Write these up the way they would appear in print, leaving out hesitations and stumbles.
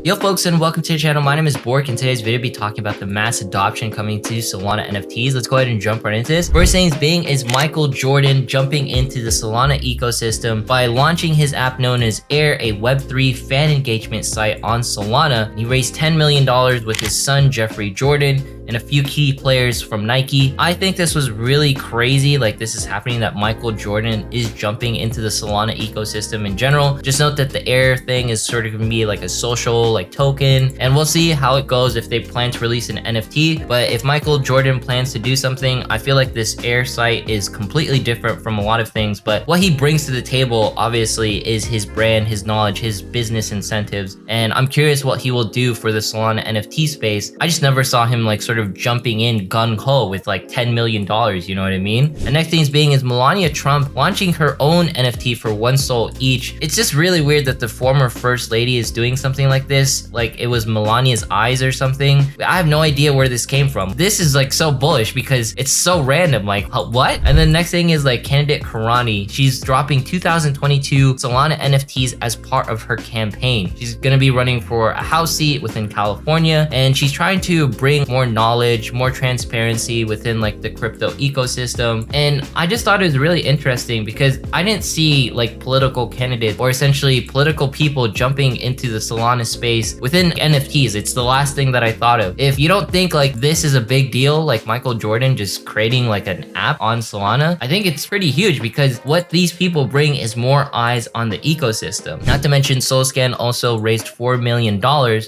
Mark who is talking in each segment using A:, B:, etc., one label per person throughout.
A: Yo folks, and welcome to the channel. My name is Bork, and today's video will be talking about the mass adoption coming to Solana NFTs. Let's go ahead and jump right into this. First things being is Michael Jordan jumping into the Solana ecosystem by launching his app known as Air, a Web3 fan engagement site on Solana. He raised $10 million with his son Jeffrey Jordan and a few key players from Nike. I think this was really crazy, like this is happening, that Michael Jordan is jumping into the Solana ecosystem in general. Just note that the Air thing is sort of gonna be like a social like token, and we'll see how it goes if they plan to release an NFT. But if Michael Jordan plans to do something, I feel like this Air site is completely different from a lot of things, but what he brings to the table obviously is his brand, his knowledge, his business incentives, and I'm curious what he will do for the Solana NFT space. I just never saw him like sort of jumping in gung-ho with like $10 million, you know what I mean? The next thing is Melania Trump launching her own NFT for 1 Sol each. It's just really weird that the former first lady is doing something like this, like it was Melania's eyes or something. I have no idea where this came from. This is like so bullish because it's so random, like what? And then next thing is like candidate Karani. She's dropping 2022 Solana NFTs as part of her campaign. She's gonna be running for a House seat within California, and she's trying to bring more knowledge, more transparency within like the crypto ecosystem. And I just thought it was really interesting because I didn't see like political candidates or essentially political people jumping into the Solana space within NFTs. It's the last thing that I thought of. If you don't think like this is a big deal, like Michael Jordan just creating like an app on Solana, I think it's pretty huge because what these people bring is more eyes on the ecosystem. Not to mention SolScan also raised $4 million,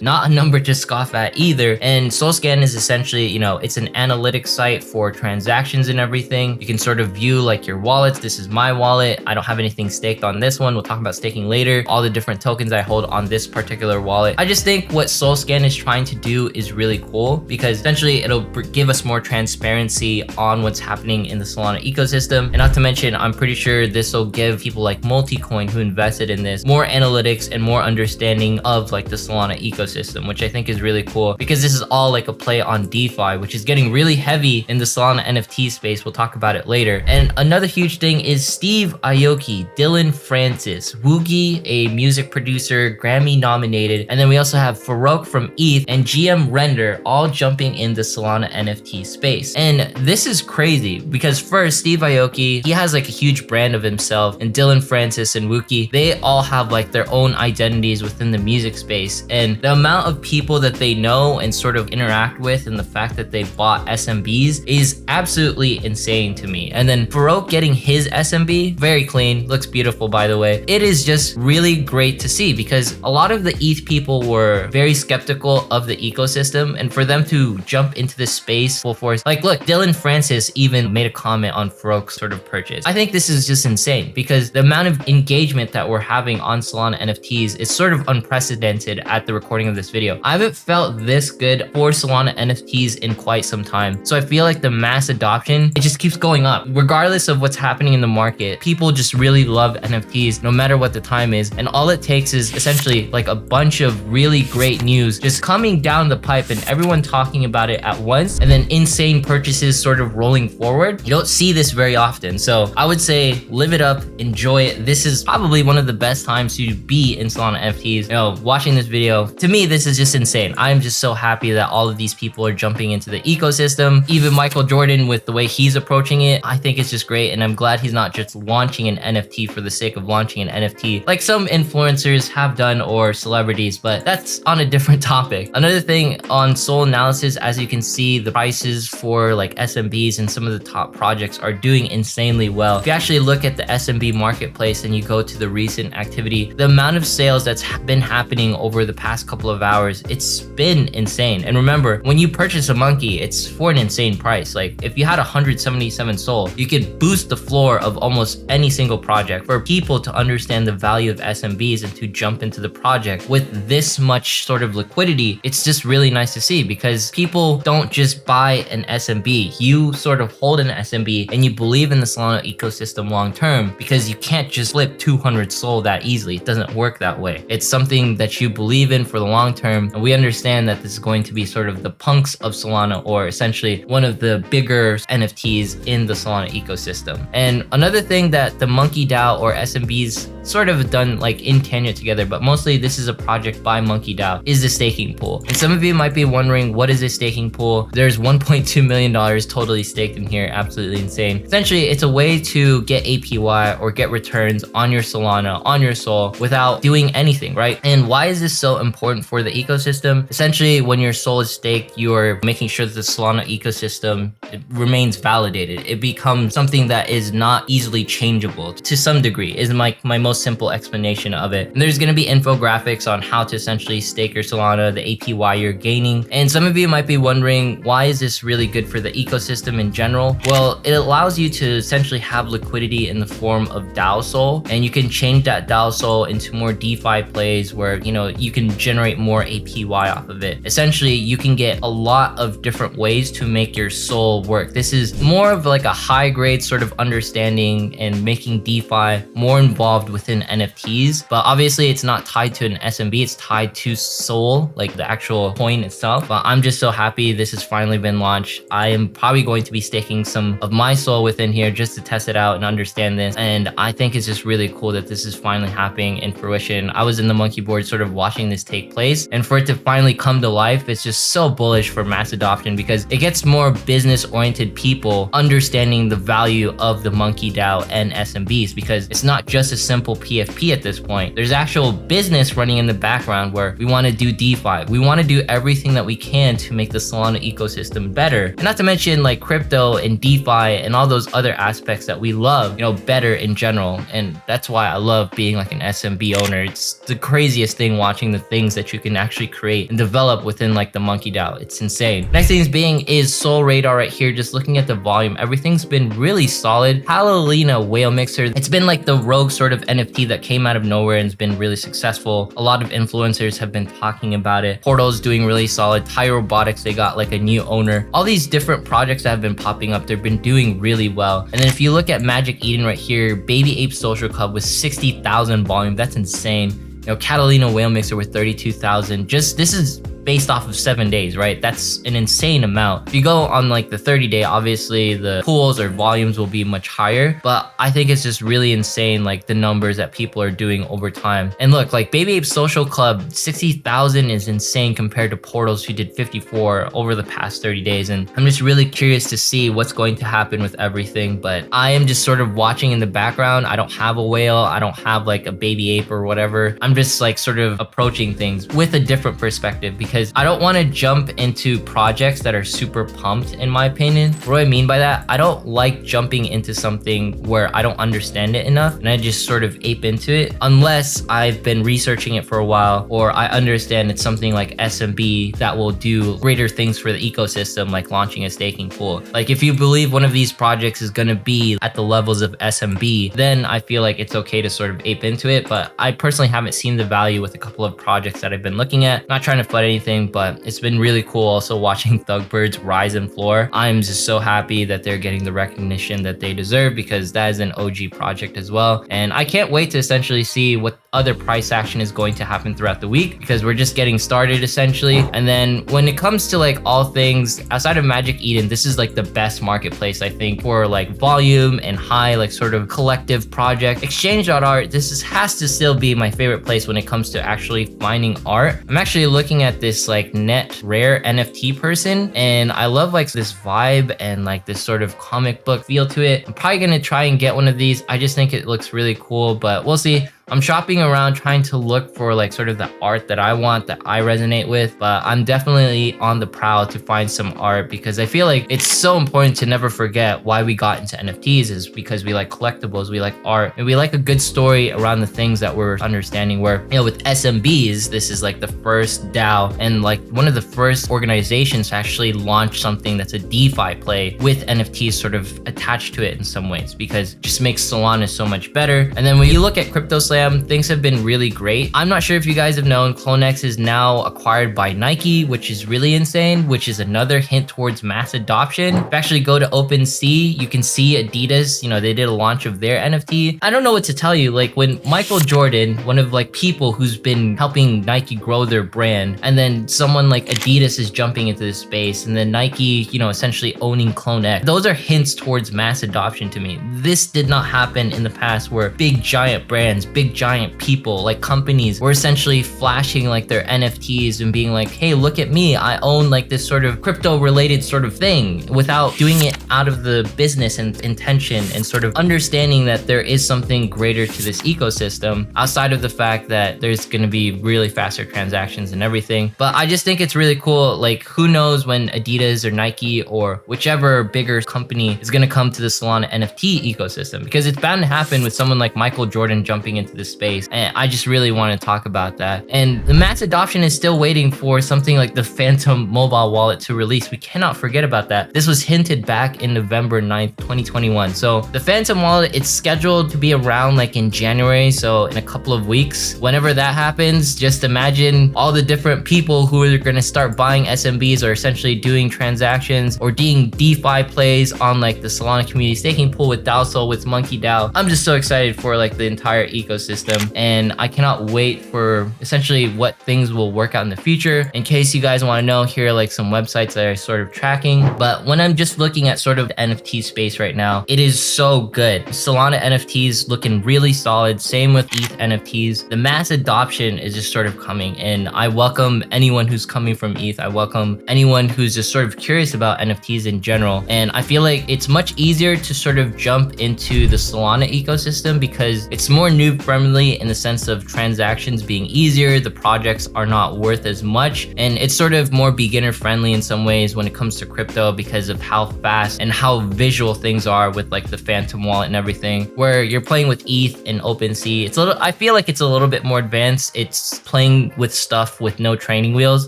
A: not a number to scoff at either. And SolScan is essentially, you know, it's an analytics site for transactions and everything. You can sort of view like your wallets. This is my wallet. I don't have anything staked on this one. We'll talk about staking later. All the different tokens I hold on this particular wallet. I just think what SolScan is trying to do is really cool because essentially it'll give us more transparency on what's happening in the Solana ecosystem. And not to mention, I'm pretty sure this will give people like Multicoin who invested in this more analytics and more understanding of like the Solana ecosystem, which I think is really cool because this is all like a play on DeFi, which is getting really heavy in the Solana NFT space. We'll talk about it later. And another huge thing is Steve Aoki, Dylan Francis, Woogie, a music producer, Grammy nominated, and then we also have Farouk from ETH and GM Render all jumping in the Solana NFT space. And this is crazy because first, Steve Aoki, he has like a huge brand of himself, and Dylan Francis and Wookie, they all have like their own identities within the music space. And the amount of people that they know and sort of interact with, and the fact that they bought SMBs is absolutely insane to me. And then Farouk getting his SMB, very clean, looks beautiful by the way. It is just really great to see because a lot of the ETH people were very skeptical of the ecosystem, and for them to jump into this space full force, like look, Dylan Francis even made a comment on Farouk's sort of purchase. I think this is just insane because the amount of engagement that we're having on Solana NFTs is sort of unprecedented at the recording of this video. I haven't felt this good for Solana NFTs in quite some time. So I feel like the mass adoption, it just keeps going up. Regardless of what's happening in the market, people just really love NFTs no matter what the time is. And all it takes is essentially like a bunch of really great news just coming down the pipe and everyone talking about it at once, and then insane purchases sort of rolling forward. You don't see this very often. So I would say live it up, enjoy it. This is probably one of the best times to be in Solana NFTs. You know, watching this video, to me, this is just insane. I'm just so happy that all of these people are jumping into the ecosystem. Even Michael Jordan, with the way he's approaching it, I think it's just great. And I'm glad he's not just launching an NFT for the sake of launching an NFT like some influencers have done, or celebrities, but that's on a different topic. Another thing on Sol Analysis, as you can see, the prices for like SMBs and some of the top projects are doing insanely well. If you actually look at the SMB marketplace and you go to the recent activity, the amount of sales that's been happening over the past couple of hours, it's been insane. And remember, when you purchase a monkey, it's for an insane price. Like if you had 177 Sol, you could boost the floor of almost any single project. For people to understand the value of SMBs and to jump into the project with this much sort of liquidity, it's just really nice to see because people don't just buy an SMB. You sort of hold an SMB and you believe in the Solana ecosystem long term because you can't just flip 200 Sol that easily. It doesn't work that way. It's something that you believe in for the long term, and we understand that this is going to be sort of the punks of Solana, or essentially one of the bigger NFTs in the Solana ecosystem. And another thing that the MonkeDAO or SMBs sort of done like in tangent together, but mostly this is a project by MonkeDAO, is the staking pool. And some of you might be wondering, what is a staking pool? There's $1.2 million totally staked in here, absolutely insane. Essentially, it's a way to get APY or get returns on your Solana, on your Sol, without doing anything, right? And why is this so important for the ecosystem? Essentially, when your Sol is staked, you're making sure that the Solana ecosystem remains validated. It becomes something that is not easily changeable to some degree, is my most simple explanation of it. And there's going to be infographics on how to essentially stake your Solana, the APY you're gaining. And some of you might be wondering, why is this really good for the ecosystem in general? Well, it allows you to essentially have liquidity in the form of DAO Sol, and you can change that DAO Sol into more DeFi plays where, you know, you can generate more APY off of it. Essentially, you can get a lot of different ways to make your Sol work. This is more of like a high grade sort of understanding and making DeFi more involved within NFTs, but obviously it's not tied to an SMB, it's tied to Sol, like the actual coin itself. But I'm just so happy this has finally been launched. I am probably going to be staking some of my Sol within here just to test it out and understand this. And I think it's just really cool that this is finally happening in fruition. I was in the monkey board sort of watching this take place, and for it to finally come to life, it's just so bullish for mass adoption because it gets more business oriented people understanding the value of the MonkeDAO and SMBs, because it's not just a simple PFP at this point. There's actual business running in the background where we want to do DeFi. We want to do everything that we can to make the Solana ecosystem better. And not to mention like crypto and DeFi and all those other aspects that we love, you know, better in general. And that's why I love being like an SMB owner. It's the craziest thing watching the things that you can actually create and develop within like the MonkeDAO. It's insane. Next thing is Sol Radar right here. Just looking at the volume, everything's been really solid. Palolina Whale Mixer, it's been like the rogue sort of NFT that came out of nowhere and has been really successful. A lot of influencers have been talking about it. Portal's doing really solid. Thai Robotics, they got like a new owner. All these different projects that have been popping up, they've been doing really well. And then if you look at Magic Eden right here, Baby Ape Social Club with 60,000 volume, that's insane. You know, Catalina Whale Mixer with 32,000. Just this is based off of 7 days, right? That's an insane amount. If you go on like the 30-day, obviously the pools or volumes will be much higher, but I think it's just really insane, like the numbers that people are doing over time. And look, like Baby Ape Social Club, 60,000 is insane compared to Portals, who did 54 over the past 30 days. And I'm just really curious to see what's going to happen with everything, but I am just sort of watching in the background. I don't have a whale. I don't have like a baby ape or whatever. I'm just like sort of approaching things with a different perspective, because I don't want to jump into projects that are super pumped, in my opinion. What do I mean by that? I don't like jumping into something where I don't understand it enough and I just sort of ape into it unless I've been researching it for a while, or I understand it's something like SMB that will do greater things for the ecosystem, like launching a staking pool. Like if you believe one of these projects is going to be at the levels of SMB, then I feel like it's okay to sort of ape into it. But I personally haven't seen the value with a couple of projects that I've been looking at. Not trying to flood anything, but it's been really cool also watching Thugbird's rise and floor. I'm just so happy that they're getting the recognition that they deserve, because that is an OG project as well. And I can't wait to essentially see what other price action is going to happen throughout the week, because we're just getting started essentially. And then when it comes to like all things outside of Magic Eden, this is like the best marketplace I think for like volume and high like sort of collective project. Exchange.Art, has to still be my favorite place when it comes to actually finding art. I'm actually looking at this like net rare NFT person, and I love like this vibe and like this sort of comic book feel to it. I'm probably gonna try and get one of these. I just think it looks really cool, but we'll see. I'm shopping around trying to look for like sort of the art that I want, that I resonate with, but I'm definitely on the prowl to find some art, because I feel like it's so important to never forget why we got into NFTs is because we like collectibles, we like art, and we like a good story around the things that we're understanding. Where, you know, with SMBs, this is like the first DAO and like one of the first organizations to actually launch something that's a DeFi play with NFTs sort of attached to it in some ways, because it just makes Solana so much better. And then when you look at Crypto Slam, them, things have been really great. I'm not sure if you guys have known, CloneX is now acquired by Nike, which is really insane, which is another hint towards mass adoption. If you actually go to OpenSea, you can see Adidas, you know, they did a launch of their NFT. I don't know what to tell you. Like when Michael Jordan, one of like people who's been helping Nike grow their brand, and then someone like Adidas is jumping into this space, and then Nike, you know, essentially owning CloneX. Those are hints towards mass adoption to me. This did not happen in the past where big giant brands, big giant people, like companies were essentially flashing like their NFTs and being like, hey, look at me, I own like this sort of crypto related sort of thing, without doing it out of the business and intention and sort of understanding that there is something greater to this ecosystem outside of the fact that there's going to be really faster transactions and everything. But I just think it's really cool. Like, who knows when Adidas or Nike or whichever bigger company is going to come to the Solana NFT ecosystem, because it's bound to happen with someone like Michael Jordan jumping into this space. And I just really want to talk about that. And the mass adoption is still waiting for something like the Phantom mobile wallet to release. We cannot forget about that. This was hinted back in November 9th, 2021. So the Phantom wallet, it's scheduled to be around like in January. So in a couple of weeks, whenever that happens, just imagine all the different people who are going to start buying SMBs or essentially doing transactions or doing DeFi plays on like the Solana community staking pool with DAO, with MonkeDAO. I'm just so excited for like the entire ecosystem, and I cannot wait for essentially what things will work out in the future. In case you guys want to know, here are like some websites that are sort of tracking. But when I'm just looking at sort of the NFT space right now, it is so good. Solana NFTs looking really solid. Same with ETH NFTs. The mass adoption is just sort of coming, and I welcome anyone who's coming from ETH. I welcome anyone who's just sort of curious about NFTs in general. And I feel like it's much easier to sort of jump into the Solana ecosystem because it's more noob friendly in the sense of transactions being easier. The projects are not worth as much, and it's sort of more beginner friendly in some ways when it comes to crypto because of how fast and how visual things are with like the Phantom wallet and everything. Where you're playing with ETH and OpenSea, it's a little, I feel like it's a little bit more advanced. It's playing with stuff with no training wheels,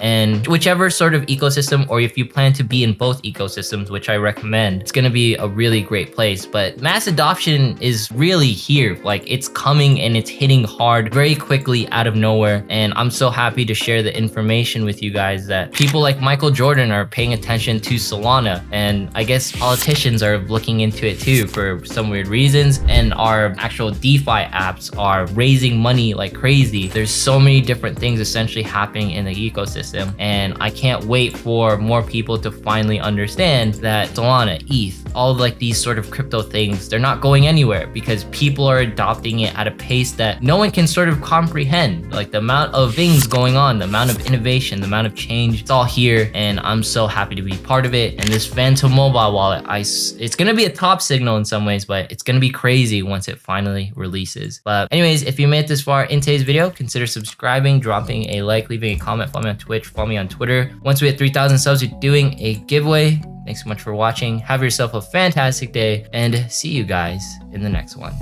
A: and whichever sort of ecosystem, or if you plan to be in both ecosystems, which I recommend, it's going to be a really great place. But mass adoption is really here. Like, it's coming and it's hitting hard very quickly out of nowhere. And I'm so happy to share the information with you guys that people like Michael Jordan are paying attention to Solana, and I guess politicians are looking into it too for some weird reasons, and our actual DeFi apps are raising money like crazy. There's so many different things essentially happening in the ecosystem, and I can't wait for more people to finally understand that Solana, ETH, all like these sort of crypto things, they're not going anywhere because people are adopting it at a pace that no one can sort of comprehend. Like the amount of things going on, the amount of innovation, the amount of change, it's all here, and I'm so happy to be part of it. And this Phantom mobile wallet, it's gonna be a top signal in some ways, but it's gonna be crazy once it finally releases. But anyways, if you made it this far in today's video, consider subscribing, dropping a like, leaving a comment, follow me on Twitch, follow me on Twitter. Once we hit 3,000 subs, we're doing a giveaway. Thanks so much for watching. Have yourself a fantastic day, and see you guys in the next one.